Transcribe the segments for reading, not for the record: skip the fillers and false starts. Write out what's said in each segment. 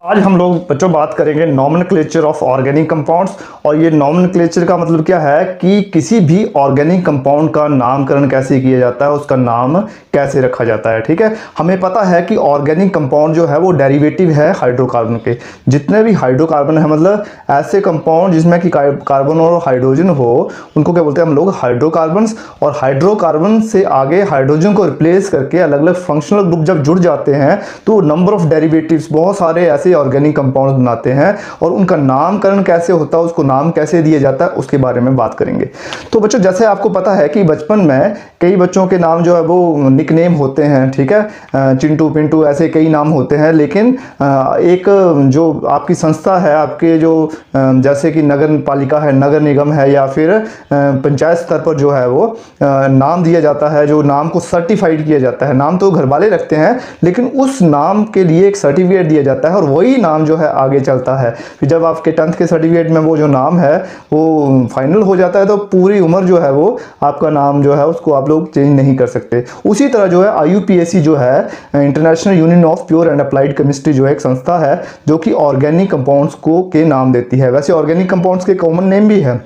आज हम लोग बच्चों बात करेंगे नॉमेनक्लेचर ऑफ ऑर्गेनिक कंपाउंड्स। और ये नॉमेनक्लेचर का मतलब क्या है कि किसी भी ऑर्गेनिक कंपाउंड का नामकरण कैसे किया जाता है, उसका नाम कैसे रखा जाता है। ठीक है, हमें पता है कि ऑर्गेनिक कंपाउंड जो है वो डेरिवेटिव है हाइड्रोकार्बन के। जितने भी हाइड्रोकार्बन है मतलब ऐसे कंपाउंड जिसमें कि कार्बन और हाइड्रोजन हो, उनको क्या बोलते हैं हम लोग, हाइड्रोकार्बन्स। और हाइड्रोकार्बन से आगे हाइड्रोजन को रिप्लेस करके अलग अलग फंक्शनल ग्रुप जब जुड़ जाते हैं तो नंबर ऑफ डेरिवेटिव्स, बहुत सारे ऐसे ऑर्गेनिक कंपाउंड बनाते हैं। और उनका नामकरण कैसे होता है, उसको नाम कैसे दिया जाता है, उसके बारे में बात करेंगे। तो बच्चों जैसे आपको पता है कि बचपन में कई बच्चों के नाम जो है वो निकनेम होते हैं। ठीक है, चिंटू पिंटू ऐसे कई नाम होते हैं। लेकिन एक जो आपकी संस्था है, आपके जो जैसे कि नगर पालिका है, नगर निगम है, या फिर पंचायत स्तर पर जो है वो नाम दिया जाता है, जो नाम को सर्टिफाइड किया जाता है। नाम तो घर वाले रखते हैं लेकिन उस नाम के लिए एक सर्टिफिकेट दिया जाता है और वही नाम जो है आगे चलता है। फिर जब आपके 10th के सर्टिफिकेट में वो जो नाम है वो फाइनल हो जाता है तो पूरी उम्र जो है वो आपका नाम जो है उसको आप लोग चेंज नहीं कर सकते। उसी तरह जो है IUPAC जो है, international union of pure and applied chemistry, जो एक संस्था है जो कि ऑर्गेनिक कंपाउंड्स को के नाम देती है। वैसे ऑर्गेनिक कंपाउंड्स के कॉमन नेम भी है,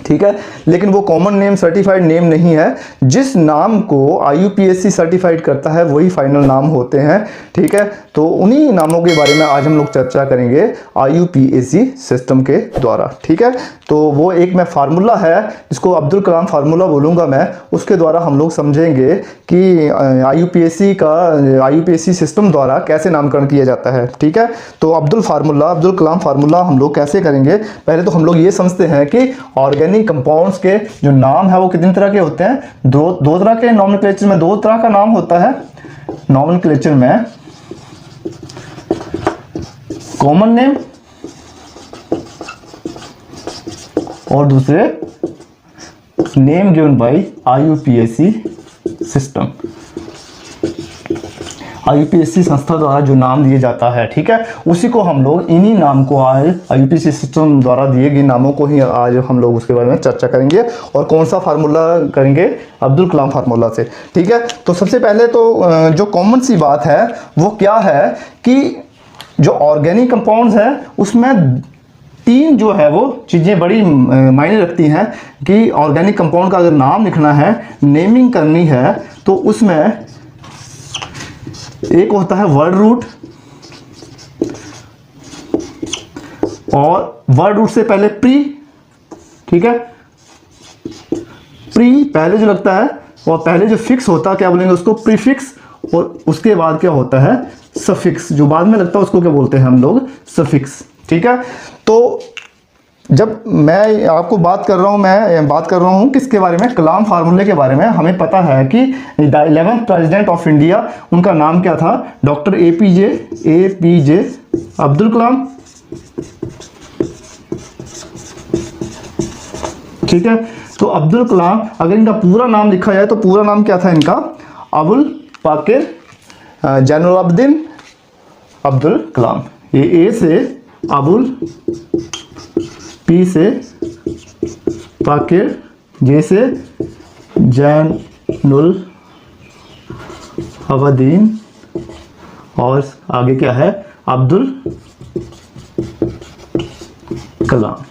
ठीक है, लेकिन वो कॉमन नेम सर्टिफाइड नेम नहीं है। जिस नाम को IUPAC सर्टिफाइड करता है वही फाइनल नाम होते हैं। ठीक है, तो उन्हीं नामों के बारे में आज हम लोग चर्चा करेंगे IUPAC सिस्टम के द्वारा। ठीक है, तो वो एक मैं फार्मूला है जिसको अब्दुल कलाम फार्मूला बोलूँगा मैं, उसके द्वारा हम लोग समझेंगे कि IUPAC सिस्टम द्वारा कैसे नामकरण किया जाता है। ठीक है, तो अब्दुल कलाम फार्मूला हम लोग कैसे करेंगे। पहले तो हम लोग ये समझते हैं कि ऑर्गेनिक कंपाउंड्स के जो नाम है वो कितने तरह के होते हैं। दो तरह के नॉमेनक्लेचर में, दो तरह का नाम होता है नॉमेनक्लेचर में। कॉमन नेम और दूसरे name given by IUPAC system. IUPAC संस्था द्वारा जो नाम दिया जाता है, ठीक है, उसी को हम लोग, इन्हीं नाम को आज IUPAC सिस्टम द्वारा दिए गए नामों को ही आज हम लोग उसके बारे में चर्चा करेंगे। और कौन सा फार्मूला करेंगे, अब्दुल कलाम फार्मूला से। ठीक है, तो सबसे पहले तो जो कॉमन सी बात है वो क्या है कि जो ऑर्गेनिक कंपाउंड्स है उसमें तीन जो है वो चीज़ें बड़ी मायने रखती हैं कि ऑर्गेनिक कंपाउंड का अगर नाम लिखना है, नेमिंग करनी है, तो उसमें एक होता है वर्ड रूट, और वर्ड रूट से पहले प्री, ठीक है, प्री पहले जो लगता है, और पहले जो फिक्स होता है क्या बोलेंगे उसको, प्रीफिक्स। और उसके बाद क्या होता है, सफिक्स। जो बाद में लगता है उसको क्या बोलते हैं हम लोग, सफिक्स। ठीक है, तो जब मैं आपको बात कर रहा हूँ, मैं बात कर रहा हूँ किसके बारे में, कलाम फार्मूले के बारे में। हमें पता है कि 11th प्रेसिडेंट ऑफ इंडिया, उनका नाम क्या था, डॉक्टर APJ अब्दुल कलाम। ठीक है, तो अब्दुल कलाम, अगर इनका पूरा नाम लिखा जाए तो पूरा नाम क्या था इनका, अबुल पाकिर जैनुलाब्दीन अब्दुल कलाम। ये A से अबुल, P से पाकिर, J से जैनुल अब्दीन, और आगे क्या है, अब्दुल कलाम।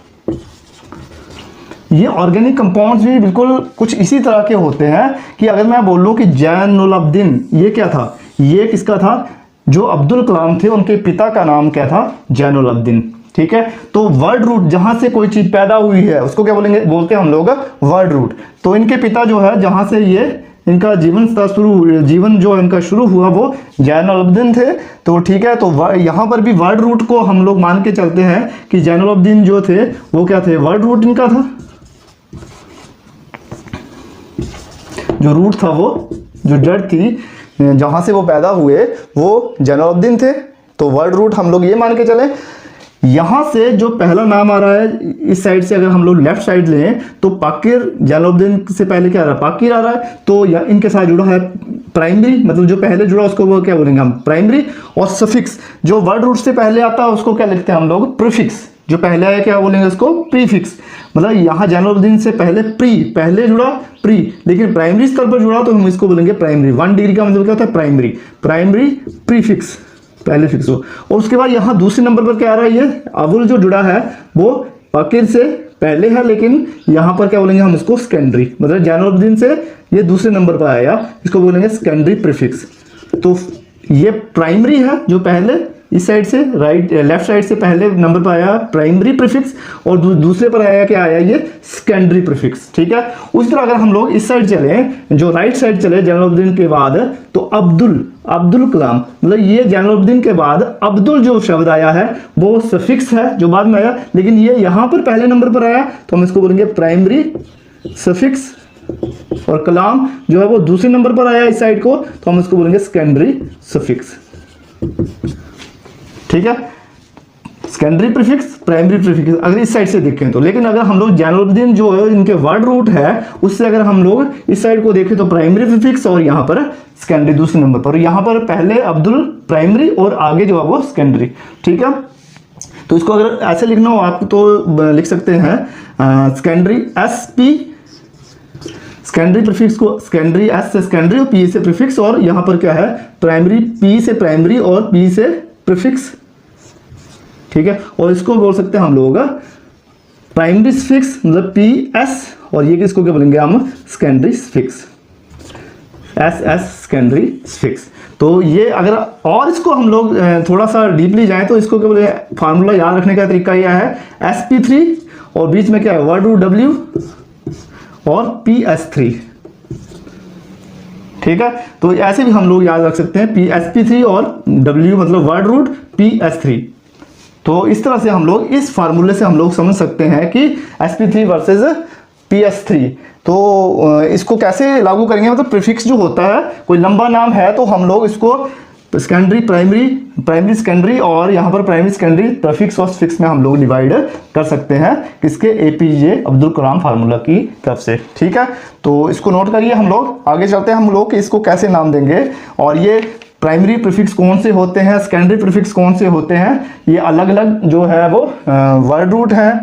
ये ऑर्गेनिक कंपाउंड्स भी बिल्कुल कुछ इसी तरह के होते हैं कि अगर मैं बोलूं कि जैनुलाब्दीन, ये क्या था, ये किसका था, जो अब्दुल कलाम थे उनके पिता का नाम क्या था, जैनुलाब्दीन। ठीक है, तो वर्ड रूट, जहां से कोई चीज पैदा हुई है उसको क्या बोलते हैं हम लोग, वर्ड रूट। तो इनके पिता जो है, जहां से ये इनका जीवन जो इनका शुरू हुआ वो जैनुलाब्दीन थे। तो ठीक है, तो यहाँ पर भी वर्ड रूट को हम लोग मान के चलते हैं कि जैनुलाब्दीन जो थे वो क्या थे, वर्ड रूट इनका था। जो रूट था, वो जो जड़ थी जहां से वो पैदा हुए वो जैनुलाब्दीन थे। तो वर्ड रूट हम लोग ये मान के चले। यहां से जो पहला नाम आ रहा है, इस साइड से अगर हम लोग लेफ्ट साइड लें तो पाकिर, जैनुलाब्दीन से पहले क्या आ रहा है, पाकिर आ रहा है। तो इनके साथ जुड़ा है प्राइमरी, मतलब जो पहले जुड़ा उसको वो क्या बोलेंगे हम, प्राइमरी। और सफिक्स, जो वर्ड रूट से पहले आता है उसको क्या लिखते हैं हम लोग, प्रीफिक्स। जो पहले आया क्या बोलेंगे उसको, प्रीफिक्स। मतलब यहाँ जैनुलाब्दीन से पहले पहले जुड़ा प्री, लेकिन प्राइमरी स्तर पर जुड़ा तो हम इसको बोलेंगे प्राइमरी। 1 डिग्री का मतलब क्या होता है, प्राइमरी प्रीफिक्स। पहले फिक्स हो। और उसके बाद यहाँ दूसरे नंबर पर क्या आ रहा है, ये अवुल जो जुड़ा है वो अकीर से पहले है, लेकिन यहाँ पर क्या बोलेंगे हम इसको सेकेंडरी, मतलब जैनुलब्दीन से ये दूसरे नंबर पर आया, इसको बोलेंगे सेकेंडरी प्रीफिक्स। तो ये प्राइमरी है जो पहले इस साइड से लेफ्ट साइड से पहले नंबर पर आया प्राइमरी प्रीफिक्स, और दूसरे पर आया क्या आया, ये सेकेंडरी प्रीफिक्स। ठीक है, उस तरह अगर हम लोग इस साइड चले, जो राइट साइड चले जैनुलब्दीन के बाद, तो अब्दुल कलाम, मतलब ये जैनुलब्दीन के बाद अब्दुल जो शब्द आया है वो सफिक्स है जो बाद में आया, लेकिन ये यहाँ पर पहले नंबर पर आया तो हम इसको बोलेंगे प्राइमरी सफिक्स, और कलाम जो है वो दूसरे नंबर पर आया इस साइड को, तो हम इसको बोलेंगे सेकेंडरी सफिक्स। ठीक है, सेकेंडरी प्रीफिक्स, प्राइमरी प्रीफिक्स अगर इस साइड से देखें तो। लेकिन अगर हम लोग जैनुलब्दीन जो है इनके वर्ड रूट है उससे अगर हम लोग इस साइड को देखें तो प्राइमरी प्रीफिक्स और यहाँ पर सेकेंडरी दूसरे नंबर पर, यहाँ पर पहले अब्दुल प्राइमरी और आगे जो है वो सेकेंडरी। ठीक है, तो इसको अगर ऐसे लिखना हो आप तो लिख सकते हैं secondary S P, secondary prefix को सेकेंडरी एस से सेकेंडरी और पी से प्रीफिक्स, और यहाँ पर क्या है प्राइमरी पी से प्राइमरी और पी से प्रीफिक्स। ठीक है, और इसको बोल सकते हैं हम लोग प्राइमरी सफिक्स, मतलब पी एस, और ये किसको क्या बोलेंगे हम secondary suffix, S S secondary suffix. तो ये अगर और इसको हम लोग थोड़ा सा डीपली जाएं तो इसको क्या बोले, फार्मूला याद रखने का तरीका यह है sp3 और बीच में क्या है वर्ड रूट w और ps3। ठीक है, तो ऐसे भी हम लोग याद रख सकते हैं sp3 और w मतलब वर्ड रूट ps3। तो इस तरह से हम लोग इस फार्मूले से हम लोग समझ सकते हैं कि sp3 वर्सेस ps3। तो इसको कैसे लागू करेंगे, मतलब प्रीफिक्स जो होता है कोई लंबा नाम है तो हम लोग इसको सेकेंडरी प्राइमरी सेकेंडरी और यहाँ पर प्राइमरी सेकेंडरी प्रीफिक्स और सफिक्स में हम लोग डिवाइड कर सकते हैं किसके, एपीजे अब्दुल कलाम फार्मूला की तरफ से। ठीक है, तो इसको नोट करिए। हम लोग आगे चलते हैं, हम लोग कि इसको कैसे नाम देंगे, और ये प्राइमरी प्रीफिक्स कौन से होते हैं, सेकेंडरी प्रीफिक्स कौन से होते हैं, ये अलग अलग जो है वो वर्ड रूट है,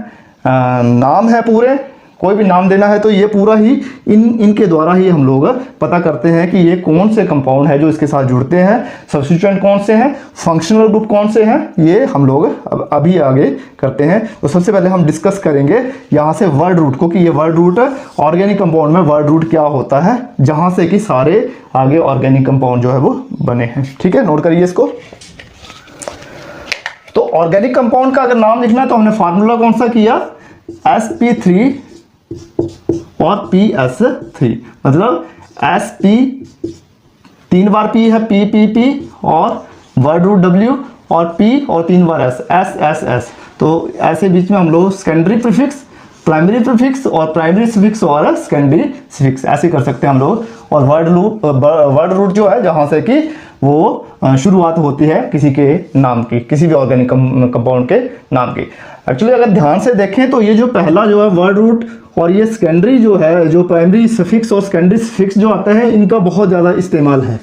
नाम है पूरे, कोई भी नाम देना है तो ये पूरा ही इनके द्वारा ही हम लोग पता करते हैं कि ये कौन से कंपाउंड है जो इसके साथ जुड़ते हैं, सब्स्टिट्यूएंट कौन से हैं, फंक्शनल ग्रुप कौन से हैं, ये हम लोग अभी आगे करते हैं। तो सबसे पहले हम डिस्कस करेंगे यहाँ से वर्ड रूट को, कि ये वर्ड रूट ऑर्गेनिक कंपाउंड में वर्ड रूट क्या होता है, जहाँ से कि सारे आगे ऑर्गेनिक कंपाउंड जो है वो बने हैं। ठीक है, नोट करिए इसको। तो ऑर्गेनिक कंपाउंड का अगर नाम लिखना है तो हमने फार्मूला कौन सा किया, sp3 और ps3, मतलब sp 3 बार p है, p और वर्ड रूट w और p और 3 बार s। तो ऐसे बीच में हम लोग सेकेंडरी प्रीफिक्स, प्राइमरी प्रीफिक्स और प्राइमरी सफिक्स और सेकेंडरी सफिक्स ऐसे कर सकते हैं हम लोग। और वर्ड रूट जो है जहाँ से कि वो शुरुआत होती है किसी के नाम की, किसी भी ऑर्गेनिक कंपाउंड के नाम की। एक्चुअली अगर ध्यान से देखें तो ये जो पहला जो है वर्ड रूट और ये सेकेंडरी जो है, जो प्राइमरी सफिक्स और सेकेंडरी सफिक्स जो आता है, इनका बहुत ज़्यादा इस्तेमाल है,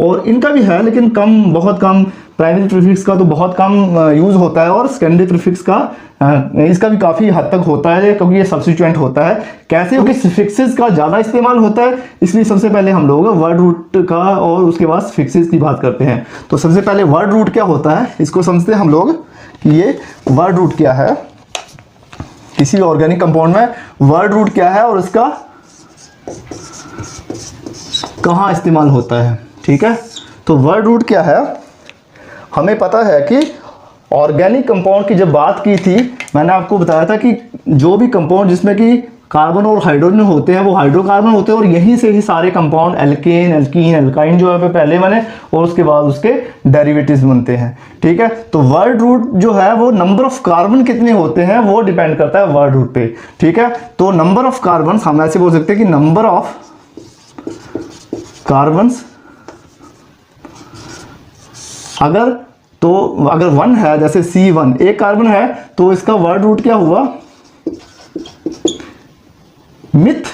और इनका भी है लेकिन कम, बहुत कम। प्राइमरी प्रीफिक्स का तो बहुत कम यूज़ होता है, और सेकेंडरी प्रीफिक्स का इसका भी काफ़ी हद तक होता है क्योंकि ये सब्स्टिट्यूएंट होता है। कैसे, क्योंकि सफिक्सेस का ज़्यादा इस्तेमाल होता है, इसलिए सबसे पहले हम लोग वर्ड रूट का और उसके बाद सफिक्सेस की बात करते हैं। तो सबसे पहले वर्ड रूट क्या होता है इसको समझते हैं हम लोग कि ये वर्ड रूट क्या है, किसी भी ऑर्गेनिक कंपाउंड में वर्ड रूट क्या है और इसका कहाँ इस्तेमाल होता है। ठीक है, तो वर्ड रूट क्या है, हमें पता है कि ऑर्गेनिक कंपाउंड की जब बात की थी मैंने आपको बताया था कि जो भी कंपाउंड जिसमें कि कार्बन और हाइड्रोजन होते हैं वो हाइड्रोकार्बन होते हैं, और यहीं से ही सारे कंपाउंड एल्केन, एल्कीन, एल्काइन जो है पहले बने और उसके बाद उसके डेरिवेटिव्स बनते हैं। ठीक है, तो वर्ड रूट जो है वो नंबर ऑफ कार्बन कितने होते हैं वो डिपेंड करता है वर्ड रूट पे। ठीक है, तो नंबर ऑफ कार्बन हम ऐसे बोल सकते हैं कि नंबर ऑफ कार्बन्स अगर 1 है, जैसे C1 एक कार्बन है तो इसका वर्ड रूट क्या हुआ, मिथ।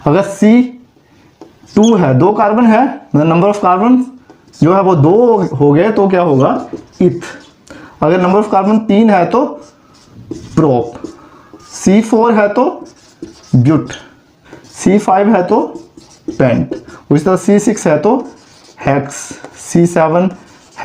अगर C2 है, 2 कार्बन है, मतलब नंबर ऑफ कार्बन जो है वो 2 हो गए तो क्या होगा, इथ। अगर नंबर ऑफ कार्बन 3 है तो प्रोप, C4 है तो ब्यूट, C5 है तो पेंट, उसी तरह C6 है तो हेक्स, C7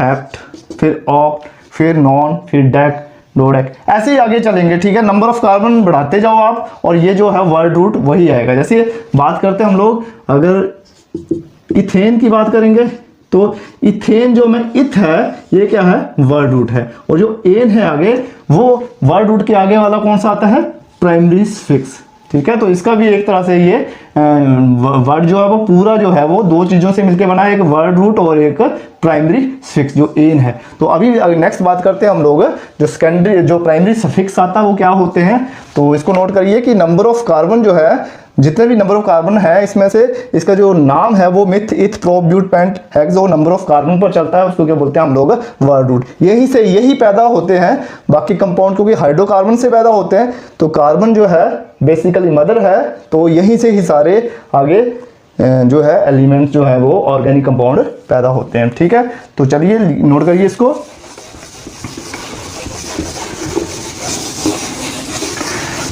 हेप्ट, फिर ऑक्ट, फिर नॉन, फिर डेक, डोडेक, ऐसे ही आगे चलेंगे। ठीक है, नंबर ऑफ कार्बन बढ़ाते जाओ आप और ये जो है वर्ड रूट वही आएगा। जैसे बात करते हैं हम लोग, अगर इथेन की बात करेंगे तो इथेन जो में इथ है ये क्या है, वर्ड रूट है, और जो एन है आगे वो वर्ड रूट के आगे वाला कौन सा आता है, प्राइमरी सफिक्स। ठीक है, तो इसका भी एक तरह से ये वर्ड जो है वो पूरा जो है वो दो चीजों से मिलकर बना है, एक वर्ड रूट और एक प्राइमरी सफिक्स जो एन है। तो अभी नेक्स्ट बात करते हैं हम लोग, जो सेकेंडरी जो प्राइमरी सफिक्स आता है वो क्या होते हैं। तो इसको नोट करिए कि नंबर ऑफ कार्बन जो है, जितने भी नंबर ऑफ कार्बन है इसमें से इसका जो नाम है वो मिथ, इथ, प्रोप, ब्यूट, पेंट, हेक्स, जो नंबर ऑफ कार्बन पर चलता है उसको क्या बोलते हैं हम लोग, वर्ड रूट। यही से यही पैदा होते हैं बाकी कंपाउंड, क्योंकि हाइड्रोकार्बन से पैदा होते हैं, तो कार्बन जो है बेसिकली मदर है, तो यहीं से ही सारे आगे जो है एलिमेंट्स जो है वो ऑर्गेनिक कंपाउंड पैदा होते हैं। ठीक है, तो चलिए नोट करिए इसको।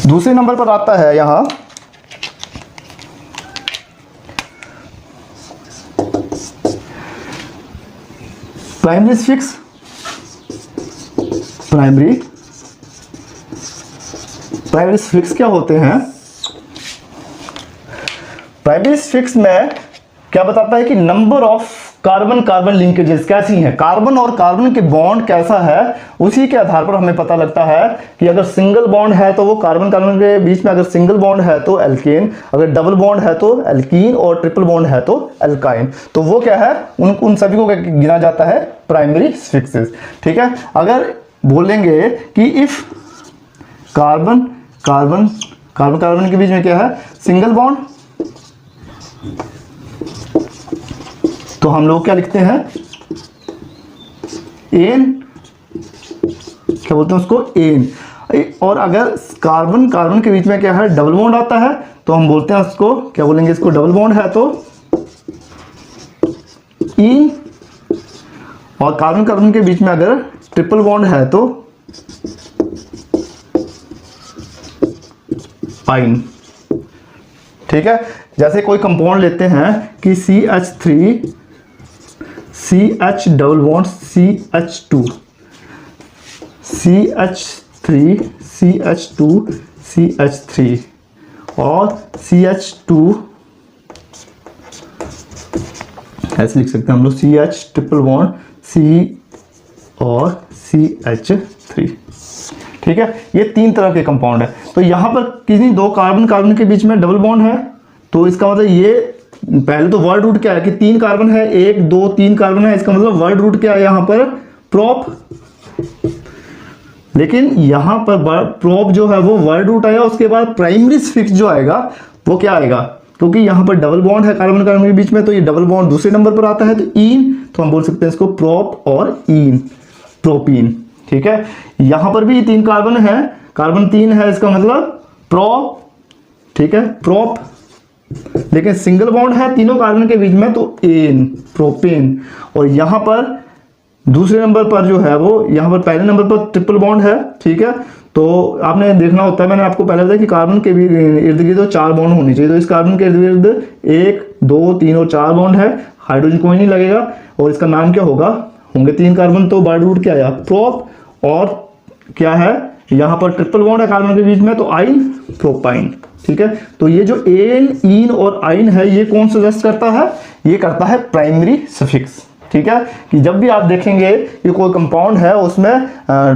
दूसरे नंबर पर आता है यहाँ प्राइमरी सफिक्स। प्राइमरी सफिक्स क्या होते हैं, प्राइमरी सफिक्स में क्या बताता है कि number of carbon carbon linkages कैसी हैं, कार्बन और कार्बन के बॉन्ड कैसा है, उसी के आधार पर हमें पता लगता है कि अगर सिंगल बॉन्ड है तो वो कार्बन कार्बन के बीच में, अगर सिंगल बॉन्ड है तो एल्केन, अगर डबल बॉन्ड है तो एल्कीन, और ट्रिपल बॉन्ड है तो एल्काइन। तो वो क्या है, उन सभी को गिना जाता है प्राइमरी सफिक्सेस। ठीक है, अगर बोलेंगे कि if carbon carbon carbon carbon के बीच में क्या है, सिंगल बॉन्ड, तो हम लोग क्या लिखते हैं, एन, क्या बोलते हैं उसको, एन। और अगर कार्बन कार्बन के बीच में क्या है, डबल बॉन्ड आता है, तो हम बोलते हैं उसको, क्या बोलेंगे, इसको डबल बॉन्ड है तो ई, और कार्बन कार्बन के बीच में अगर ट्रिपल बॉन्ड है तो पाइन। ठीक है, जैसे कोई कंपाउंड लेते हैं कि CH3 CH double bond CH2, CH3 CH2 CH3 और CH2, ऐसे लिख सकते हैं हम लोग, CH ट्रिपल बॉन्ड C और CH3। ठीक है, ये तीन तरह के कंपाउंड है। तो यहाँ पर किसी दो कार्बन कार्बन के बीच में डबल बॉन्ड है, तो इसका मतलब ये पहले तो वर्ड रूट क्या है कि तीन कार्बन है, एक दो तीन कार्बन है, इसका मतलब वर्ड रूट क्या है यहाँ पर, प्रोप। लेकिन यहाँ पर प्रोप जो है वो वर्ड रूट आएगा, उसके बाद प्राइमरी सफिक्स जो आएगा वो क्या आएगा, क्योंकि यहाँ पर डबल बॉन्ड है कार्बन कार्बन के बीच में, तो ये डबल बॉन्ड दूसरे नंबर पर आता है, तो ईन, तो हम बोल सकते हैं इसको प्रोप और ईन, प्रोपीन। ठीक है, यहां पर भी तीन कार्बन है, कार्बन तीन है, इसका मतलब प्रोप। ठीक है, प्रोप, लेकिन सिंगल बॉन्ड है तीनों कार्बन के बीच में, तो एन, प्रोपेन। और यहां पर दूसरे नंबर पर जो है वो, यहां पर पहले नंबर पर ट्रिपल बॉन्ड है। ठीक है, तो आपने देखना होता है, मैंने आपको पहले बताया कि कार्बन के इर्द गिर्द चार बॉन्ड होने चाहिए, तो इस कार्बन के इर्द गिर्द 1 2 3 और 4 बॉन्ड है, हाइड्रोजन कोई नहीं लगेगा, और इसका नाम क्या होगा, होंगे तीन कार्बन, तो वर्ड रूट क्या आया, प्रोप, और क्या है यहाँ पर ट्रिपल बॉन्ड है कार्बन के बीच में, तो आइन, प्रोपाइन। ठीक है, तो ये जो एन, ईन और आइन है, ये कौन सजेस्ट करता है, ये करता है प्राइमरी सफिक्स। ठीक है, कि जब भी आप देखेंगे कि कोई कंपाउंड है उसमें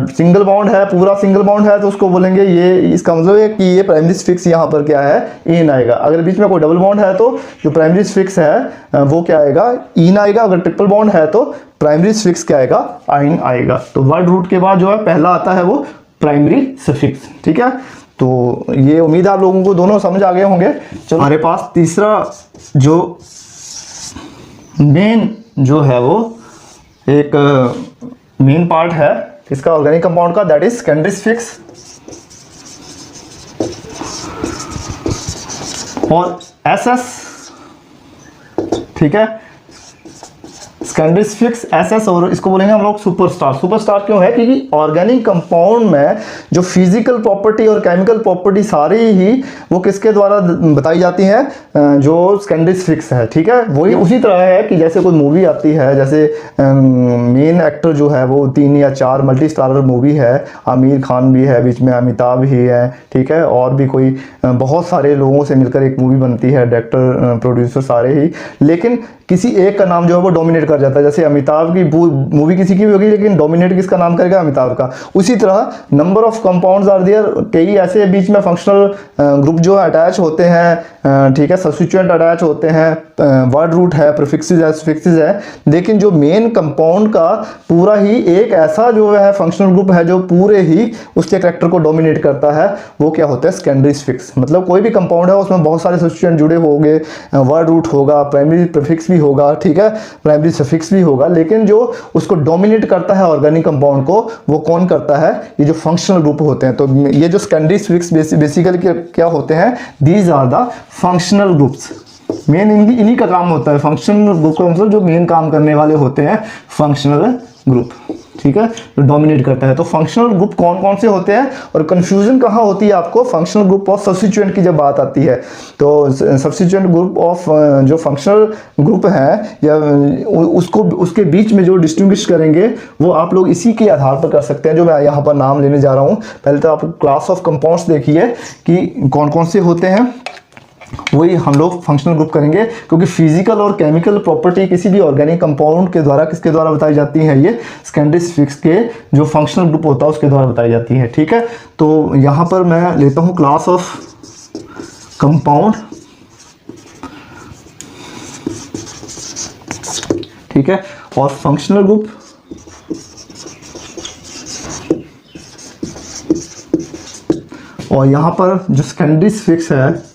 सिंगल बॉन्ड है, पूरा सिंगल बॉन्ड है, तो उसको बोलेंगे ये, इसका मतलब है कि ये प्राइमरी सफिक्स यहाँ पर क्या है, ईन आएगा। अगर बीच में कोई डबल बॉन्ड है तो जो प्राइमरी सफिक्स है वो क्या आएगा, ईन आएगा। अगर ट्रिपल बॉन्ड है तो प्राइमरी सफिक्स क्या आएगा, आइन आएगा। तो वर्ड रूट के बाद जो है पहला आता है वो प्राइमरी सफिक्स। ठीक है, तो ये उम्मीद है आप लोगों को दोनों समझ आ गए होंगे। चलो, हमारे पास तीसरा जो मेन जो है वो एक मेन पार्ट है इसका ऑर्गेनिक कंपाउंड का, दैट इज सेकेंडरी सफिक्स। और SS, ठीक है, सेकेंडरी फिक्स SS और इसको बोलेंगे हम लोग सुपरस्टार। सुपरस्टार क्यों है? क्योंकि ऑर्गेनिक कंपाउंड में जो फिजिकल प्रॉपर्टी और केमिकल प्रॉपर्टी सारी ही वो किसके द्वारा बताई जाती है? जो सेकेंडरी फिक्स है, ठीक है। वही उसी तरह है कि जैसे कोई मूवी आती है, जैसे मेन एक्टर जो है वो 3 या 4 मल्टी स्टारर मूवी है, आमिर खान भी है, बीच में अमिताभ भी है, ठीक है, और भी कोई बहुत सारे लोगों से मिलकर एक मूवी बनती है, डायरेक्टर प्रोड्यूसर सारे ही, लेकिन किसी एक का नाम जो है वो डोमिनेट कर जाता है। जैसे अमिताभ की मूवी किसी की भी होगी, लेकिन डोमिनेट किसका नाम करेगा? अमिताभ का। उसी तरह number of compounds are there, कई ऐसे बीच में फंक्शनल ग्रुप जो अटैच होते हैं, ठीक है, सब्स्टिट्यूएंट अटैच होते हैं, वर्ड रूट है, प्रीफिक्सेस है, सफिक्सेस है, लेकिन जो मेन कंपाउंड का पूरा ही एक ऐसा जो है फंक्शनल ग्रुप है जो पूरे ही उसके कैरेक्टर को डोमिनेट करता है, वो क्या होता है? Secondary fix. मतलब कोई भी कंपाउंड है उसमें बहुत सारे सब्स्टिट्यूएंट जुड़े होंगे, वर्ड रूट होगा, प्राइमरी प्रीफिक्स भी होगा, ठीक है, प्राइमरी सफिक्स भी होगा, लेकिन जो उसको डोमिनेट करता है ऑर्गेनिक कंपाउंड को, वो कौन करता है? ये जो फंक्शनल ग्रुप होते हैं। तो ये जो सेकेंडरी फिक्स बेसिकली क्या होते हैं? These are the functional groups. Main इन्हीं का काम होता है, फंक्शनल ग्रुप का मतलब जो मेन काम करने वाले होते हैं फंक्शनल ग्रुप, ठीक है, जो डोमिनेट करता है। तो फंक्शनल ग्रुप कौन कौन से होते हैं और कंफ्यूजन कहाँ होती है आपको? फंक्शनल ग्रुप ऑफ सब्स्टिट्यूएंट की जब बात आती है, तो सब्स्टिट्यूएंट ग्रुप ऑफ जो फंक्शनल ग्रुप है या उसको उसके बीच में जो डिस्टिंग्विश करेंगे वो आप लोग इसी के आधार पर कर सकते हैं, जो मैं यहाँ पर नाम लेने जा रहा हूँ। पहले तो आप क्लास ऑफ कंपाउंड्स देखिए कि कौन कौन से होते हैं, वही हम लोग फंक्शनल ग्रुप करेंगे, क्योंकि फिजिकल और केमिकल प्रॉपर्टी किसी भी ऑर्गेनिक कंपाउंड के द्वारा किसके द्वारा बताई जाती है? ये सेकेंडरी फिक्स के जो फंक्शनल ग्रुप होता है उसके द्वारा बताई जाती है, ठीक है। तो यहाँ पर मैं लेता हूँ क्लास ऑफ कंपाउंड, ठीक है, और फंक्शनल ग्रुप, और यहाँ पर जो सेकेंडरी फिक्स है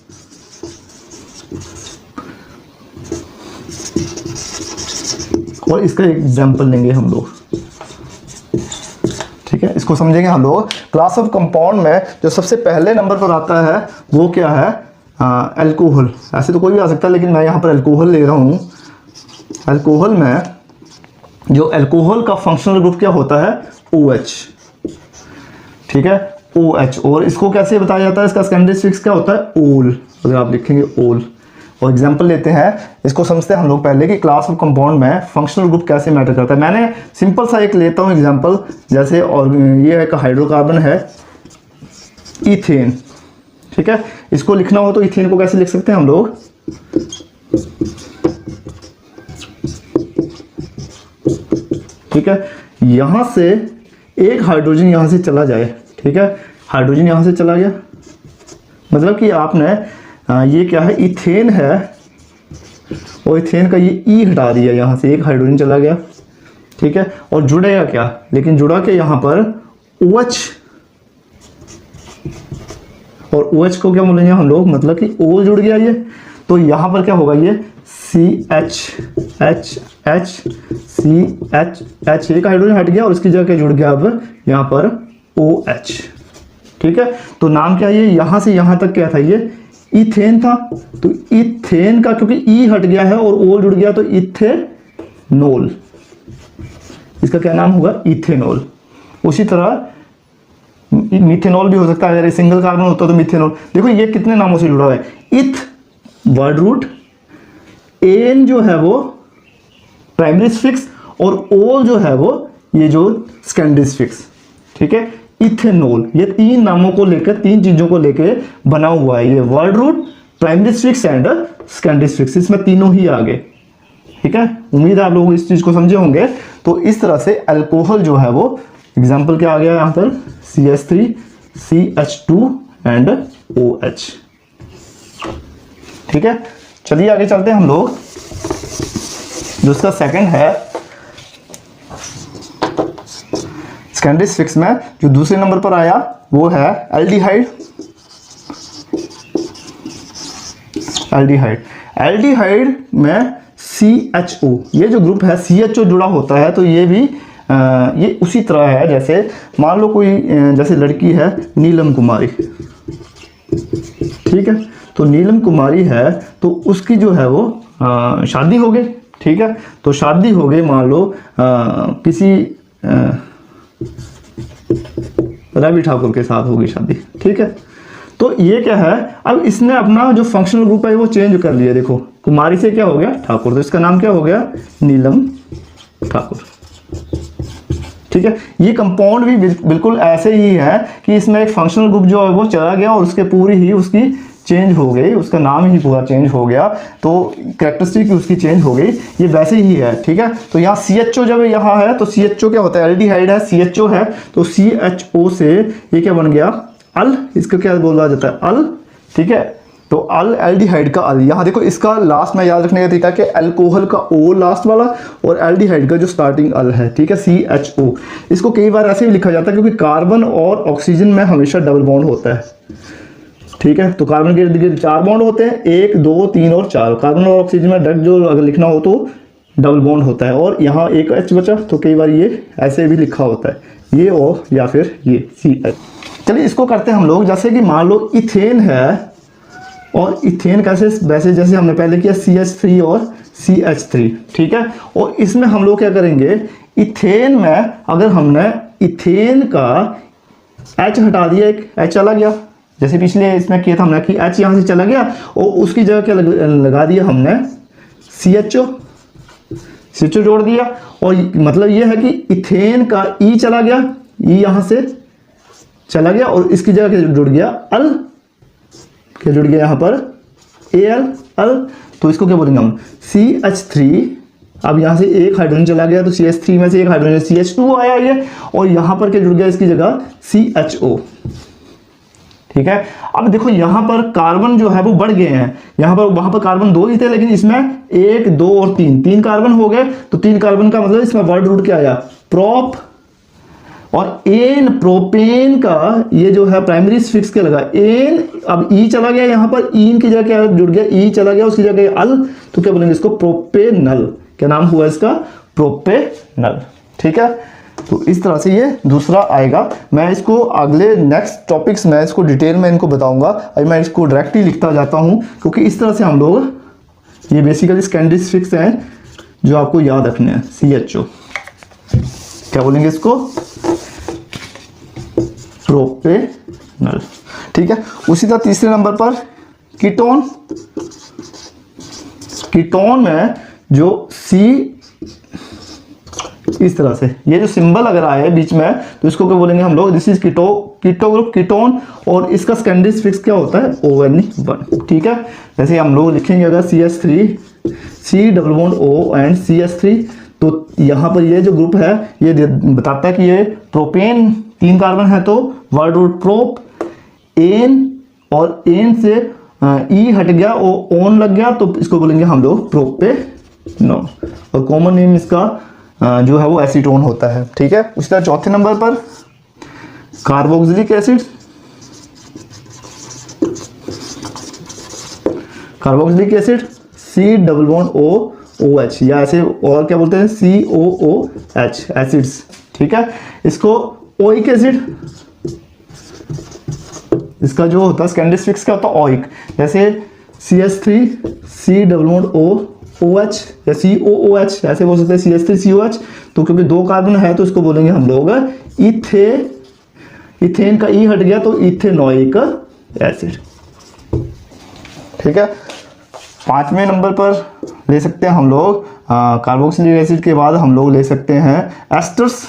और इसका एग्जाम्पल लेंगे हम लोग, ठीक है, इसको समझेंगे हम लोग। क्लास ऑफ कंपाउंड में जो सबसे पहले नंबर पर आता है वो क्या है? अल्कोहल। ऐसे तो कोई भी आ सकता है, लेकिन मैं यहाँ पर अल्कोहल ले रहा हूँ। अल्कोहल में जो अल्कोहल का फंक्शनल ग्रुप क्या होता है? OH, ठीक है, OH। और इसको कैसे बताया जाता है? इसका सेकेंडरी फिक्स क्या होता है? ओल। अगर आप लिखेंगे ओल, और एग्जाम्पल लेते हैं, इसको समझते हैं हम लोग पहले कि क्लास ऑफ कंपाउंड में फंक्शनल ग्रुप कैसे मैटर करता है। मैंने सिंपल सा एक लेता हूँ एग्जाम्पल, जैसे और ये एक हाइड्रोकार्बन है इथेन, ठीक है। इसको लिखना हो तो इथेन को कैसे लिख सकते हैं हम लोग? ठीक है, यहां से एक हाइड्रोजन यहां से चला जाए, ठीक है, हाइड्रोजन यहां से चला गया, मतलब कि आपने ये क्या है? इथेन है, और इथेन का ये ई हटा दिया, यहाँ से एक हाइड्रोजन चला गया, ठीक है, और जुड़ेगा क्या? लेकिन जुड़ा के यहाँ पर OH, और OH को क्या बोलेंगे हम लोग? मतलब कि O जुड़ गया ये, तो यहाँ पर क्या होगा? ये CH, एक हाइड्रोजन हट गया और इसकी जगह क्या जुड़ गया? अब यहाँ पर OH, ठीक है। तो नाम क्या है? ये यहाँ से यहाँ तक क्या था? ये इथेन था। तो इथेन का क्योंकि ई हट गया है और ओ जुड़ गया, तो इथेनॉल, इसका क्या नाम होगा? इथेनॉल। उसी तरह मिथेनॉल भी हो सकता है, अगर सिंगल कार्बन होता तो मिथेनॉल। देखो ये कितने नामों से जुड़ा हुआ है? इथ वर्ड रूट, एन जो है वो प्राइमरी फिक्स, और ओल जो है वो ये जो सेकेंडरी फिक्स, ठीक है। इथेनॉल, ये तीन नामों को लेकर, तीन चीजों को लेकर बना हुआ है ये word root, primary fix and secondary fix, इसमें तीनों ही आ गए, ठीक है। उम्मीद है आप लोग इस चीज को समझे होंगे। तो इस तरह से अल्कोहल जो है वो एग्जाम्पल क्या आ गया यहाँ पर? CH3, CH2 एंड OH, ठीक है। चलिए आगे चलते हैं हम लोग। जो इसका सेकंड है सेकेंडरी फिक्स में, जो दूसरे नंबर पर आया वो है एल्डिहाइड। एल्डिहाइड में CHO, ये जो ग्रुप है CHO जुड़ा होता है, तो ये भी ये उसी तरह है जैसे मान लो कोई जैसे लड़की है नीलम कुमारी, ठीक है। तो नीलम कुमारी है तो उसकी जो है वो शादी हो गई, ठीक है। तो शादी हो गई मान लो किसी रवि ठाकुर के साथ होगी शादी, ठीक है। तो ये क्या है, अब इसने अपना जो फंक्शनल ग्रुप है वो चेंज कर लिया। देखो कुमारी से क्या हो गया ठाकुर, तो इसका नाम क्या हो गया नीलम ठाकुर, ठीक है। ये कंपाउंड भी बिल्कुल ऐसे ही है कि इसमें एक फंक्शनल ग्रुप जो है वो चला गया और उसके पूरी ही उसकी चेंज हो गई, उसका नाम ही पूरा चेंज हो गया, तो कैरेक्टरिस्टिक उसकी चेंज हो गई, ये वैसे ही है, ठीक है। तो यहाँ CHO जब यहाँ है तो CHO क्या होता है, एल्डिहाइड है, CHO है, तो CHO से ये क्या बन गया अल, इसको क्या बोला जाता है अल, ठीक है। तो अल एल्डिहाइड का अल, यहाँ देखो इसका लास्ट में याद रखने का तरीका कि अल्कोहल का O लास्ट वाला और एल्डिहाइड का जो स्टार्टिंग अल है, ठीक है, CHO। इसको कई बार ऐसे भी लिखा जाता है क्योंकि कार्बन और ऑक्सीजन में हमेशा डबल बॉन्ड होता है, ठीक है। तो कार्बन के इर्द गिर्द 4 बॉन्ड होते हैं, 1 2 3 और 4। कार्बन और ऑक्सीजन में डायरेक्ट जो अगर लिखना हो तो डबल बॉन्ड होता है, और यहाँ एक H बचा तो कई बार ये ऐसे भी लिखा होता है, ये O या फिर ये CH। चलिए इसको करते हैं हम लोग, जैसे कि मान लो इथेन है, और इथेन कैसे वैसे जैसे हमने पहले किया CH3 और CH3, ठीक है। और इसमें हम लोग क्या करेंगे, इथेन में अगर हमने इथेन का H हटा दिया, एक H चला गया, जैसे पिछले इसमें किया था हमने कि H यहाँ से चला गया और उसकी जगह क्या लगा दिया हमने CHO जोड़ दिया, और मतलब ये है कि इथेन का E चला गया, E यहाँ से चला गया और इसकी जगह क्या जुड़ गया अल, क्या जुड़ गया यहाँ पर Al अल। तो इसको क्या बोलेंगे हम CH3, अब यहाँ से एक हाइड्रोजन चला गया तो CH3 में से एक हाइड्रोजन CH2 आया ये, और यहाँ पर क्या जुड़ गया इसकी जगह CHO, ठीक है। अब देखो यहाँ पर कार्बन जो है वो बढ़ गए हैं, यहाँ पर वहां पर कार्बन 2 ही थे लेकिन इसमें 1 2 और 3 कार्बन हो गए, तो 3 कार्बन का मतलब इसमें वर्ड रूट क्या आया प्रोप, और एन प्रोपेन का ये जो है प्राइमरी सफिक्स क्या लगा एन, अब ई चला गया यहाँ पर, ईन की जगह क्या जुड़ गया ई चला गया, उसकी जगह अल, तो क्या बोलेंगे इसको प्रोपेनल, क्या नाम हुआ इसका प्रोपेनल, ठीक है। तो इस तरह से ये दूसरा आएगा। मैं इसको अगले नेक्स्ट टॉपिक्स में इसको डिटेल में इनको बताऊंगा, अभी मैं इसको डायरेक्टली लिखता जाता हूं क्योंकि इस तरह से हम लोग ये बेसिकली सेकेंडरी सफिक्स हैं जो आपको याद रखने हैं। CHO क्या बोलेंगे इसको प्रोपेनल, ठीक है। उसी तरह तीसरे नंबर पर कीटोन, कीटोन में जो C इस तरह से ये जो सिंबल अगर आए बीच में तो इसको क्या बोलेंगे हम लोग, this is keto group ketone, और इसका सेकेंडरी सफिक्स क्या होता है ON1, ठीक है। जैसे हम लोग लिखेंगे अगर CH3 C double bond O and CH3, तो यहाँ पर ये जो ग्रुप है ये बताता है कि ये प्रोपेन 3 कार्बन है, तो वर्ड रूट प्रोप, एन, और एन से ई हट गया और ओन लग गया तो इसको बोलेंगे हम लोग प्रोपेनॉल, और कॉमन नेम इसका जो है वो एसीटोन होता है, ठीक है। उसी तरह चौथे नंबर पर carboxylic acid, carboxylic acid C double bond O OH, या ऐसे और क्या बोलते हैं COOH एसिड्स, ठीक है। इसको ओइक एसिड, इसका जो होता है सेकेंडरी सफिक्स क्या होता है ओइक, जैसे CH3 C double bond O OH या COOH ऐसे बोल सकते हैं CH3 COH, तो क्योंकि 2 कार्बन है तो इसको बोलेंगे हम लोग इथेन का ई हट गया तो इथेनोइक एसिड, ठीक है। 5वें नंबर पर ले सकते हैं हम लोग कार्बोक्सिलिक एसिड के बाद हम लोग ले सकते हैं एस्टर्स,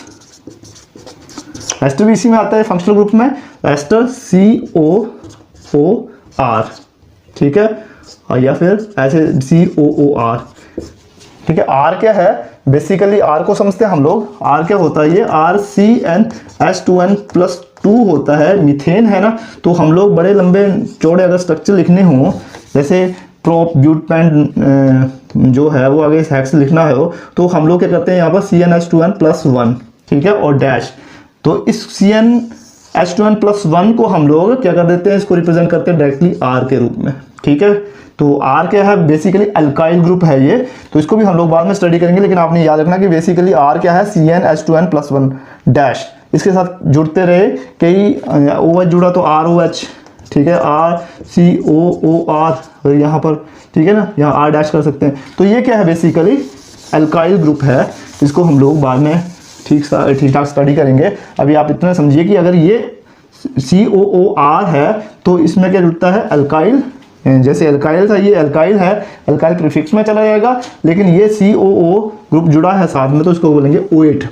एस्टर भी इसी में आता है फंक्शनल ग्रुप में, एस्टर COOR, ठीक है, या फिर ऐसे COOR, ठीक है। R क्या है, बेसिकली R को समझते हैं हम लोग, R क्या होता है, ये RCnH2n+2 होता है, मीथेन है ना। तो हम लोग बड़े लंबे चौड़े अगर स्ट्रक्चर लिखने हों, जैसे प्रोप ब्यूटपेंट जो है वो अगर हेक्स लिखना है हो, तो हम लोग क्या करते हैं यहाँ पर CnH2n+1, ठीक है, और डैश, तो इस CnH2n+1 को हम लोग क्या कर देते हैं, इसको रिप्रेजेंट करते हैं डायरेक्टली R के रूप में, ठीक है। तो R क्या है, बेसिकली अल्काइल ग्रुप है ये, तो इसको भी हम लोग बाद में स्टडी करेंगे, लेकिन आपने याद रखना कि बेसिकली R क्या है CnH2n+1 डैश, इसके साथ जुड़ते रहे, कई OH जुड़ा तो ROH, ठीक है, RCOOR यहाँ पर, ठीक है ना, यहाँ R डैश कर सकते हैं। तो ये क्या है बेसिकली एल्काइल ग्रुप है, इसको हम लोग बाद में ठीक ठाक स्टडी करेंगे। अभी आप इतना समझिए कि अगर ये COOR है तो इसमें क्या जुड़ता है, अल्काइल। जैसे अल्काइल था, ये अल्काइल है, अल्काइल प्रीफिक्स में चला जाएगा, लेकिन ये COO ग्रुप जुड़ा है साथ में तो इसको बोलेंगे OH।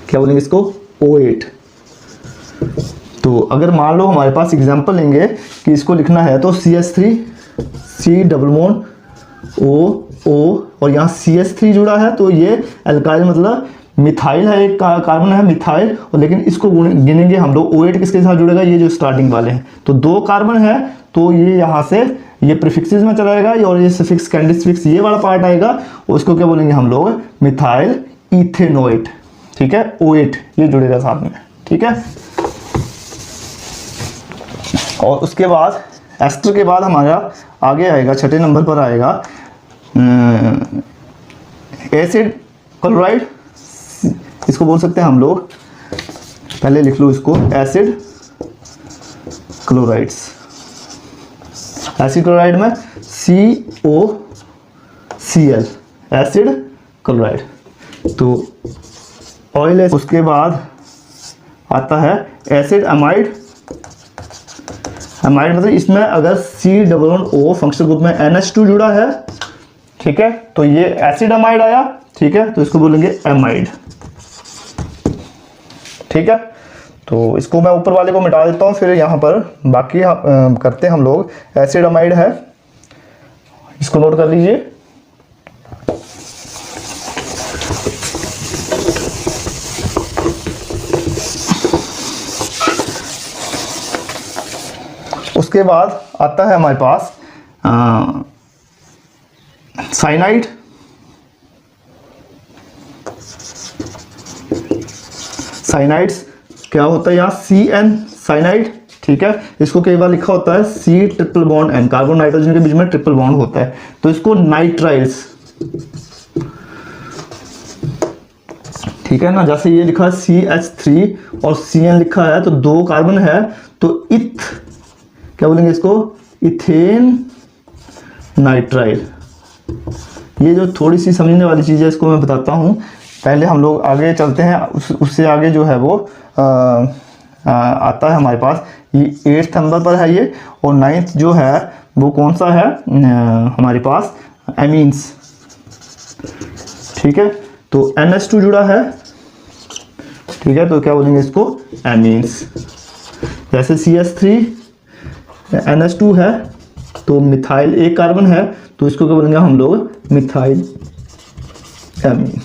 क्या बोलेंगे इसको, OH। तो अगर मान लो हमारे पास एग्जांपल लेंगे कि इसको लिखना है तो CH3 C double bond OO और यहाँ CH3 जुड़ा है तो ये अल्काइल मतलब मिथाइल है, एक कार्बन है मिथाइल, और लेकिन इसको गिनेंगे हम लोग OH किसके साथ जुड़ेगा, ये जो स्टार्टिंग वाले हैं। तो 2 कार्बन है तो ये यहाँ से ये प्रीफिक्सेस में चला जाएगा और ये सफिक्स कैंडिस फिक्स ये वाला पार्ट आएगा, उसको क्या बोलेंगे हम लोग, मिथाइल इथेनोएट। ठीक है, OH ये जुड़ेगा साथ में। ठीक है, और उसके बाद एस्टर के बाद हमारा आगे आएगा, छठे नंबर पर आएगा एसिड क्लोराइड, इसको बोल सकते हैं हम लोग, पहले लिख लो इसको, एसिड क्लोराइड्स। एसिड क्लोराइड में COCl, एसिड क्लोराइड। तो ऑयल है। उसके बाद आता है एसिड अमाइड। अमाइड मतलब इसमें अगर C+O फंक्शनल ग्रुप में NH2 जुड़ा है, ठीक है, तो ये एसिड अमाइड आया। ठीक है, तो इसको बोलेंगे एमाइड। ठीक है, तो इसको मैं ऊपर वाले को मिटा देता हूँ, फिर यहाँ पर बाकी करते हैं हम लोग। एसिड अमाइड है, इसको नोट कर लीजिए। उसके बाद आता है हमारे पास साइनाइड। साइनाइड्स क्या होता है, यहाँ CN साइनाइड। ठीक है, इसको कई बार लिखा होता है C+N, कार्बन नाइट्रोजन के बीच में ट्रिपल बॉन्ड होता है, तो इसको नाइट्राइल्स। ठीक है ना, जैसे ये लिखा है CH3 और CN लिखा है तो 2 कार्बन है तो क्या बोलेंगे इसको, इथेन नाइट्राइल। ये जो थोड़ी सी समझने वाली चीज़ है इसको मैं बताता हूँ। पहले हम लोग आगे चलते हैं, उससे आगे जो है वो आता है हमारे पास, ये 8th नंबर पर है ये, और 9th जो है वो कौन सा है हमारे पास, एमीन्स। ठीक है, तो NH2 जुड़ा है। ठीक है, तो क्या बोलेंगे इसको, एमीन्स। जैसे CH3 NH2 है तो मिथाइल एक कार्बन है तो इसको क्या बोलेंगे हम लोग, मिथाइल एमीन।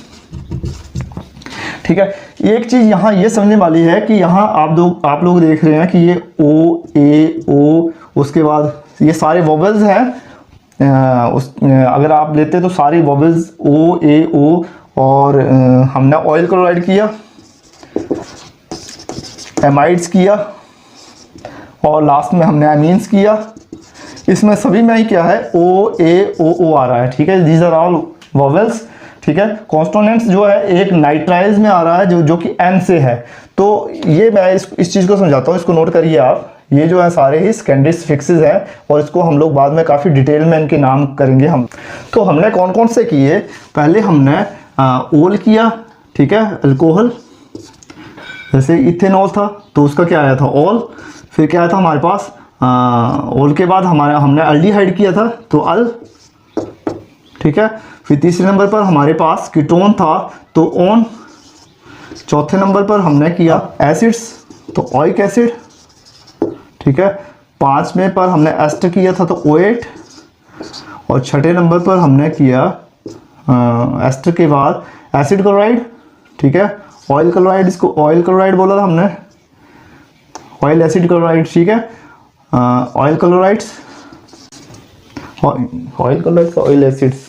ठीक है, एक चीज यहाँ ये समझने वाली है कि यहाँ आप लोग देख रहे हैं कि ये O, उसके बाद ये सारे वोवेल्स हैं। अगर आप लेते हैं तो सारी वोवेल्स O, और हमने ऑयल क्लोराइड किया, एमाइड्स किया, और लास्ट में हमने एमीन्स किया। इसमें सभी में ही क्या है, O आ रहा है। ठीक है, दीज आर ऑल वोवेल्स। ठीक है, कॉन्सोनेंट्स जो है एक नाइट्राइल्स में आ रहा है जो कि N से है। तो ये मैं इस चीज़ को समझाता हूँ, इसको नोट करिए आप। ये जो है सारे ही सेकेंडरी फिक्सेस हैं और इसको हम लोग बाद में काफ़ी डिटेल में इनके नाम करेंगे हम। तो हमने कौन कौन से किए, पहले हमने ओल किया। ठीक है, अल्कोहल, जैसे इथेनॉल था तो उसका क्या आया था, ऑल। फिर क्या आया था हमारे पास, ऑल के बाद हमने अल्डिहाइड किया था तो अल। ठीक है, फिर तीसरे नंबर पर हमारे पास कीटोन था तो ऑन। चौथे नंबर पर हमने किया एसिड्स तो ओइक एसिड। ठीक है, पांचवें पर हमने एस्टर किया था तो OH, और छठे नंबर पर हमने किया एस्टर के बाद एसिड क्लोराइड। ठीक है, ऑयल क्लोराइड, इसको ऑयल क्लोराइड बोला था हमने, ऑयल एसिड क्लोराइड। ठीक है, oil chlorides, oil chlorides, oil acids,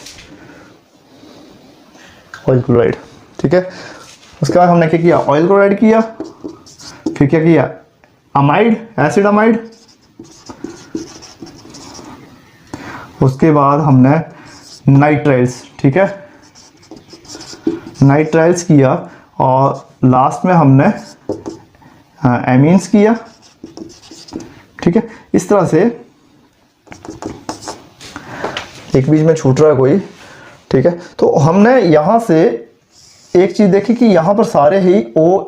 oil chloride. ठीक है, उसके बाद हमने क्या किया, ऑयल क्लोराइड किया। फिर क्या किया, अमाइड, एसिड अमाइड। उसके बाद हमने नाइट्राइल्स। ठीक है, नाइट्राइल्स किया, और लास्ट में हमने एमीन्स किया। ठीक है, इस तरह से एक बीच में छूट रहा है कोई, ठीक है। तो हमने यहाँ से एक चीज़ देखी कि यहाँ पर सारे ही ओ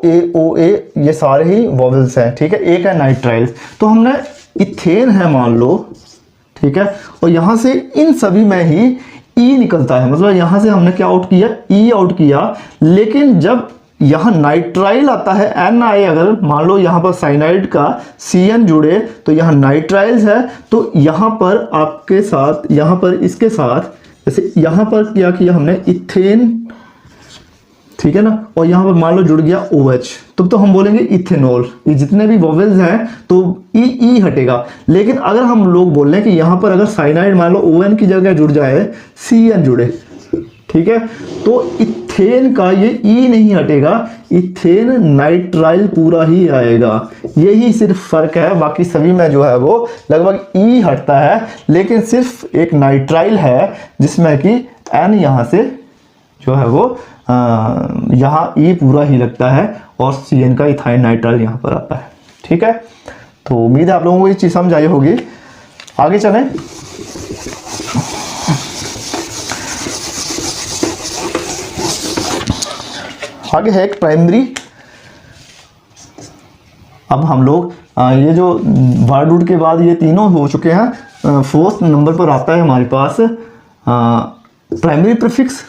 ए ये सारे ही वॉवेल्स हैं, ठीक है। एक है नाइट्राइल्स, तो हमने इथेन है मान लो, ठीक है, और यहाँ से इन सभी में ही ई निकलता है, मतलब यहाँ से हमने क्या आउट किया, ई आउट किया। लेकिन जब यहाँ नाइट्राइल आता है NI, अगर मान लो यहाँ पर साइनाइड का CN जुड़े तो यहाँ नाइट्राइल्स है, तो यहाँ पर आपके साथ, यहाँ पर इसके साथ, जैसे यहाँ पर क्या किया हमने इथेन, ठीक है ना, और यहाँ पर मान लो जुड़ गया OH, तो हम बोलेंगे इथेनॉल। ये जितने भी वॉवेल्स हैं तो ई हटेगा। लेकिन अगर हम लोग बोल रहे हैं कि यहाँ पर अगर साइनाइड मान लो ON की जगह जुड़ जाए, CN जुड़े, ठीक है, तो इथेन का ये ई नहीं हटेगा, इथेन नाइट्राइल पूरा ही आएगा। यही सिर्फ फर्क है, बाकी सभी में जो है वो लगभग ई हटता है, लेकिन सिर्फ एक नाइट्राइल है जिसमें कि N यहाँ से जो है वो यहाँ ई पूरा ही लगता है और CN का इथाइल नाइट्राइल यहाँ पर आता है, ठीक है। तो उम्मीद है आप लोगों को ये चीज़ समझ आई होगी। आगे चलें। आगे है एक प्राइमरी। अब हम लोग ये जो वर्ड रूट के बाद ये तीनों हो चुके हैं, फोर्थ नंबर पर आता है हमारे पास प्राइमरी प्रीफिक्स।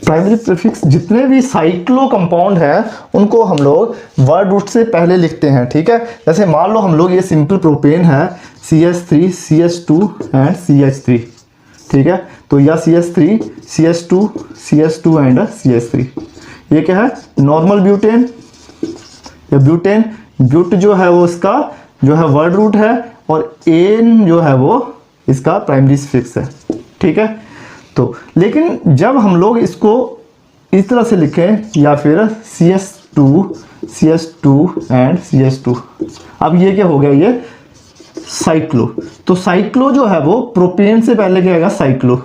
प्राइमरी प्रीफिक्स जितने भी साइक्लो कंपाउंड हैं उनको हम लोग वर्ड रूट से पहले लिखते हैं, ठीक है। जैसे मान लो हम लोग ये सिंपल प्रोपेन है CH3 CH2 एंड CH3, ठीक है, तो या CH3 CH2 एंड CH3। ये क्या है, नॉर्मल ब्यूटेन या ब्यूटेन। ब्यूट जो है वो इसका जो है वर्ड रूट है और एन जो है वो इसका प्राइमरी सफिक्स है, ठीक है। तो लेकिन जब हम लोग इसको इस तरह से लिखें या फिर CH2 एंड CH2, अब ये क्या हो गया, ये साइक्लो। तो साइक्लो जो है वो प्रोपेन से पहले क्या आएगा, साइक्लो।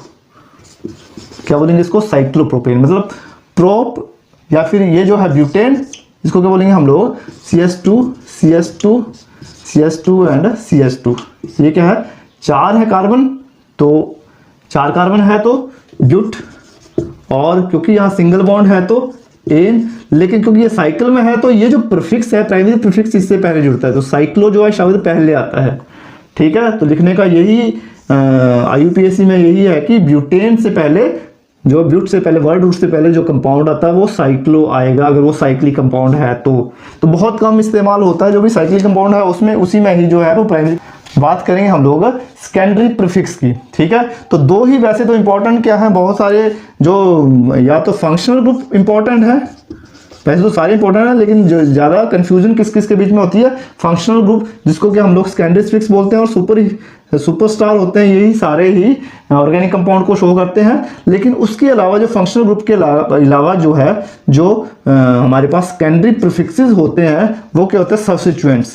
क्या बोलेंगे इसको, साइक्लोप्रोपेन, मतलब प्रोप, या फिर ये जो है ब्यूटेन, इसको क्या बोलेंगे हम लोग, CH2 एंड CH2। ये क्या है, 4 है कार्बन, तो 4 कार्बन है तो ब्यूट, और क्योंकि यहाँ सिंगल बॉन्ड है तो एन, लेकिन क्योंकि ये साइकिल में है तो ये जो प्रीफिक्स है प्राइमरी प्रीफिक्स इससे पहले जुड़ता है, तो साइक्लो जो है शब्द पहले आता है, ठीक है। तो लिखने का यही IUPAC में यही है कि ब्यूटेन से पहले, जो ब्यूट से पहले, वर्ड रूट से पहले जो कंपाउंड आता है वो साइक्लो आएगा, अगर वो साइक्लिक कंपाउंड है तो बहुत कम इस्तेमाल होता है। जो भी साइक्लिक कंपाउंड है उसमें उसी में ही जो है वो प्राइमरी। बात करेंगे हम लोग सेकेंडरी प्रीफिक्स की, ठीक है। तो दो ही वैसे तो इंपॉर्टेंट क्या है, बहुत सारे जो या तो फंक्शनल ग्रुप इंपॉर्टेंट है, वैसे तो सारे इंपॉर्टेंट है, लेकिन जो ज़्यादा कंफ्यूजन किस किस के बीच में होती है, फंक्शनल ग्रुप जिसको कि हम लोग सेकेंडरी प्रीफिक्स बोलते हैं, और सुपरस्टार होते हैं, यही सारे ही ऑर्गेनिक कंपाउंड को शो करते हैं। लेकिन उसके अलावा जो फंक्शनल ग्रुप के अलावा जो है, जो हमारे पास सेकेंडरी प्रीफिक्सेस होते हैं वो क्या होते हैं, सब्स्टिट्यूएंट्स,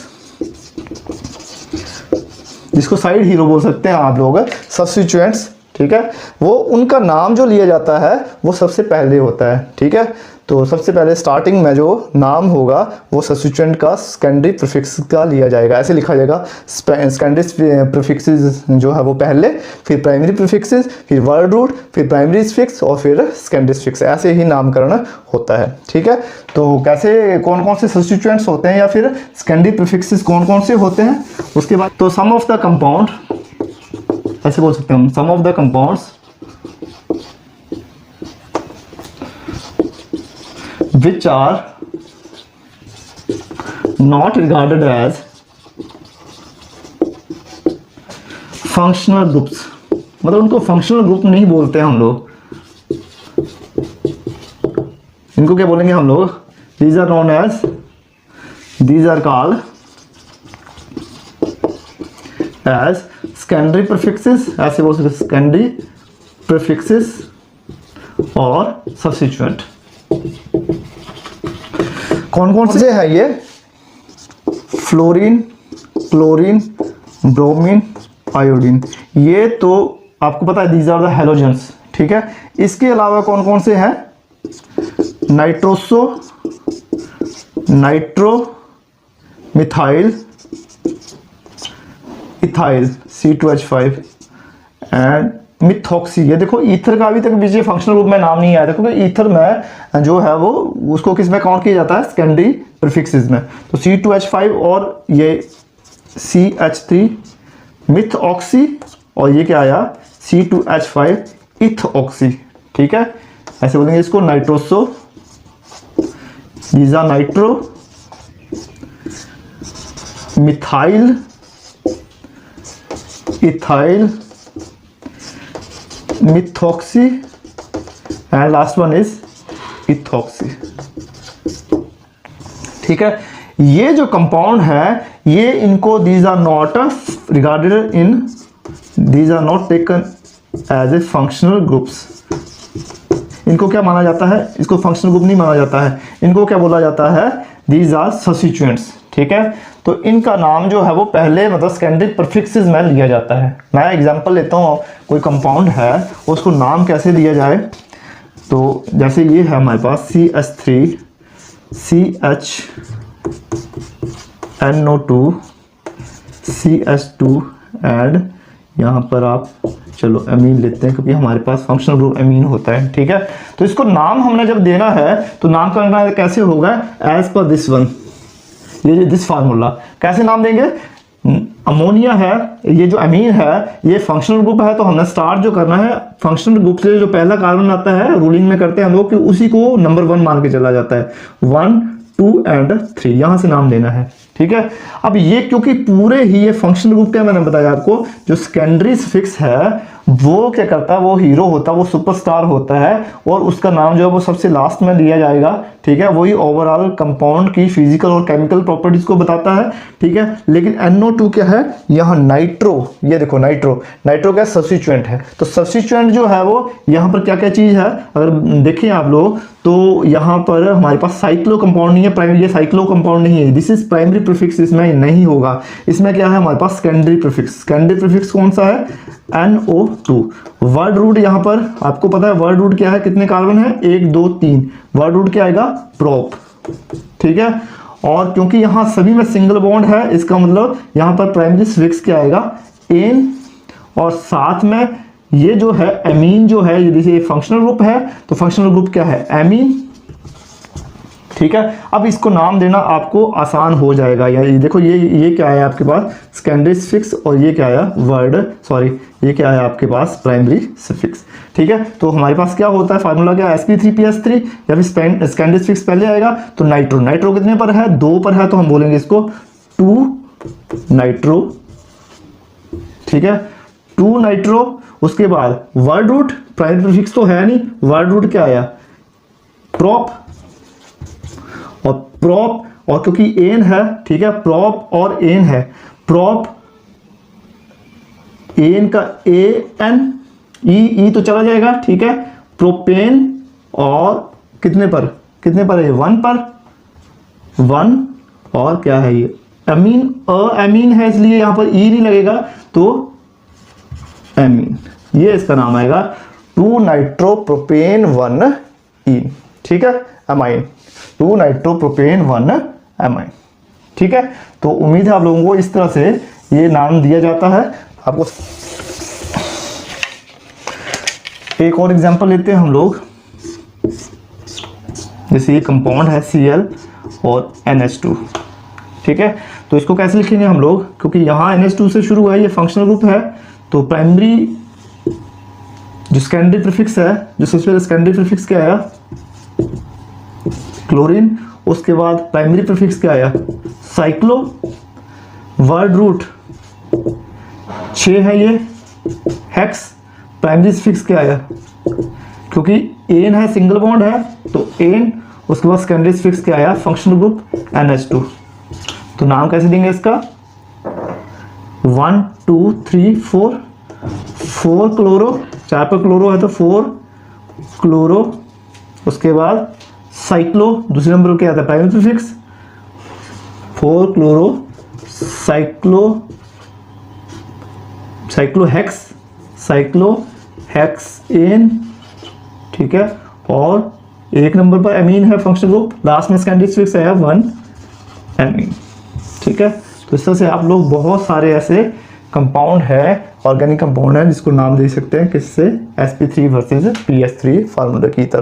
जिसको साइड हीरो बोल सकते हैं आप लोग, सब्स्टिट्यूएंट्स, ठीक है। वो उनका नाम जो लिया जाता है वो सबसे पहले होता है, ठीक है। तो सबसे पहले स्टार्टिंग में जो नाम होगा वो सब्स्टिट्यूएंट का सेकेंडरी प्रीफिक्स का लिया जाएगा, ऐसे लिखा जाएगा। सेकेंडरी प्रीफिक्सेस जो है वो पहले, फिर प्राइमरी प्रीफिक्सेस, फिर वर्ड रूट, फिर प्राइमरी सफिक्स और फिर सेकेंडरी सफिक्स, ऐसे ही नामकरण होता है, ठीक है। तो कैसे, कौन कौन से सब्स्टिट्यूएंट्स होते हैं या फिर सेकेंडरी प्रीफिक्सेस कौन कौन से होते हैं, उसके बाद तो सम ऑफ द कंपाउंड, ऐसे बोल सकते हैं हम, some of the compounds which are not regarded as functional groups, मतलब उनको फंक्शनल ग्रुप नहीं बोलते हैं हम लोग, इनको क्या बोलेंगे हम लोग, these are known as, these are called as secondary prefixes, ऐसे बोल सकते secondary prefixes और substituent। कौन कौन से हैं ये, फ्लोरीन, क्लोरीन, ब्रोमीन, आयोडीन, ये तो आपको पता है, दीज आर द हैलोजेंस, ठीक है। इसके अलावा कौन कौन से हैं, nitroso, nitro methyl, ethyl C2H5 and methoxy. ये देखो ईथर का अभी तक बीच फंक्शनल ग्रुप में नाम नहीं आया था, क्योंकि ईथर में जो है वो उसको किस में काउंट किया जाता है, सेकेंडरी प्रीफिक्सेस में। तो C2H5 और ये CH3 मिथऑक्सी, और ये क्या आया C2H5 इथऑक्सी। ठीक है, ऐसे बोलेंगे इसको nitroso, diazo nitro methyl ethyl methoxy and last one is ethoxy. ठीक है, ये जो कंपाउंड है ये इनको these are not regarded in, these are not taken as a functional groups. इनको क्या माना जाता है, इसको फंक्शनल ग्रुप नहीं माना जाता है, इनको क्या बोला जाता है, दीज आर सब्स्टिट्यूएंट्स। ठीक है, तो इनका नाम जो है वो पहले मतलब सेकेंडरी प्रीफिक्सेस में लिया जाता है। मैं एग्जांपल लेता हूँ, कोई कंपाउंड है उसको नाम कैसे दिया जाए। तो जैसे ये है हमारे पास CH3 CHNO2 CH2 एंड यहाँ पर आप चलो अमीन लेते हैं, क्योंकि हमारे पास फंक्शनल ग्रुप अमीन होता है। ठीक है, तो इसको नाम हमने जब देना है तो नाम करना कैसे होगा, एज पर दिस वन, ये दिस फार्मूला। कैसे नाम देंगे, अमोनिया है, ये जो अमीन है ये फंक्शनल ग्रुप है, तो हमने स्टार्ट जो करना है फंक्शनल ग्रुप से जो पहला कार्बन आता है रूलिंग में करते हैं हम लोग कि उसी को नंबर 1 मान के चला जाता है। 1 2 एंड 3 यहां से नाम देना है। ठीक है, अब ये क्योंकि पूरे ही ये फंक्शनल ग्रुप क्या मैंने बताया आपको, जो सेकेंडरी सफिक्स है वो क्या करता है, वो हीरो होता है, वो सुपरस्टार होता है, और उसका नाम जो है वो सबसे लास्ट में दिया जाएगा। ठीक है, वही ओवरऑल कंपाउंड की फिजिकल और केमिकल प्रॉपर्टीज को बताता है। ठीक है, लेकिन NO2 क्या है, यहाँ नाइट्रो, ये देखो नाइट्रो, नाइट्रो क्या सब्स्टिट्यूएंट है। तो सब्स्टिट्यूएंट जो है वो यहाँ पर क्या क्या चीज है, अगर देखें आप लोग तो यहाँ पर हमारे पास साइक्लो कंपाउंड नहीं है, प्राइमरी, ये साइक्लो कंपाउंड नहीं है, दिस इज प्राइमरी प्रीफिक्स, इसमें नहीं होगा। इसमें क्या है हमारे पास सेकेंडरी प्रीफिक्स। सेकेंडरी प्रीफिक्स कौन सा है, NO2। वर्ड रूट यहाँ पर आपको पता है वर्ड रूट क्या है, कितने कार्बन है, 1 2 3, वर्ड रूट क्या आएगा, प्रोप। ठीक है, और क्योंकि यहाँ सभी में सिंगल बॉन्ड है, इसका मतलब यहाँ पर प्राइमरी सफिक्स क्या आएगा, एन, और साथ में ये जो है एमीन जो है, ये फंक्शनल ग्रुप है, तो फंक्शनल ग्रुप क्या है, एमीन। ठीक है, अब इसको नाम देना आपको आसान हो जाएगा। या ये देखो ये क्या है आपके पास, सेकेंडरी सफिक्स, और ये क्या आया वर्ड, सॉरी ये क्या है आपके पास, प्राइमरी सफिक्स। ठीक है, तो हमारे पास क्या होता है फार्मूला, क्या sp3ps3, या फिर सेकेंडरी सफिक्स पहले आएगा तो नाइट्रो। नाइट्रो कितने पर है, 2 पर है, तो हम बोलेंगे इसको 2 नाइट्रो। ठीक है, 2 नाइट्रो। उसके बाद वर्ड रूट, प्राइमरी प्रीफिक्स तो है नहीं, वर्ड रूट क्या आया, प्रोप, और प्रोप, और क्योंकि एन है, ठीक है, प्रोप और एन है, प्रोप एन का AN, ई तो चला जाएगा। ठीक है, प्रोपेन, और कितने पर है, 1 पर, 1, और क्या है ये अमीन, अमीन है इसलिए यहां पर ई नहीं लगेगा, तो एमीन, ये इसका नाम आएगा 2 नाइट्रोप्रोपेन 1 ईन। ठीक है, अमाइन, 2 नाइट्रोप्रोपेन 1 अमाइन। ठीक है, तो उम्मीद है आप लोगों को इस तरह से ये नाम दिया जाता है। आपको एक और एग्जांपल लेते हैं हम लोग, जैसे ये कंपाउंड है Cl और NH2। ठीक है, तो इसको कैसे लिखेंगे हम लोग, क्योंकि यहाँ NH2 से शुरू है, ये फंक्शनल ग्रुप है, तो प्राइमरी जो सेकेंडरी प्रीफिक्स है, जो सबसे पहले सेकेंडरी प्रीफिक्स क्या आया, क्लोरीन। उसके बाद प्राइमरी प्रीफिक्स क्या आया, साइक्लो। वर्ड रूट 6 है ये, हेक्स। प्राइमरी सफिक्स क्या आया, क्योंकि एन है, सिंगल बॉन्ड है, तो एन। उसके बाद सेकेंडरी सफिक्स क्या आया, फंक्शनल ग्रुप NH2। तो नाम कैसे देंगे इसका, 1 2 3 4, 4 क्लोरो, 4 पर क्लोरो है तो 4 क्लोरो। उसके बाद साइक्लो, दूसरे नंबर पर क्या आता है, प्राइमरी प्रीफिक्स, 4 क्लोरो साइक्लोहेक्सेन। ठीक है, और एक नंबर पर एमीन है फंक्शनल ग्रुप, लास्ट में सेकेंडरी सफिक्स है 1 एमीन। ठीक है, तो इस तरह से आप लोग बहुत सारे ऐसे कंपाउंड है, ऑर्गेनिक कंपाउंड है जिसको नाम दे सकते हैं किससे, sp3 वर्सेस pH3 फार्मूला की तरफ।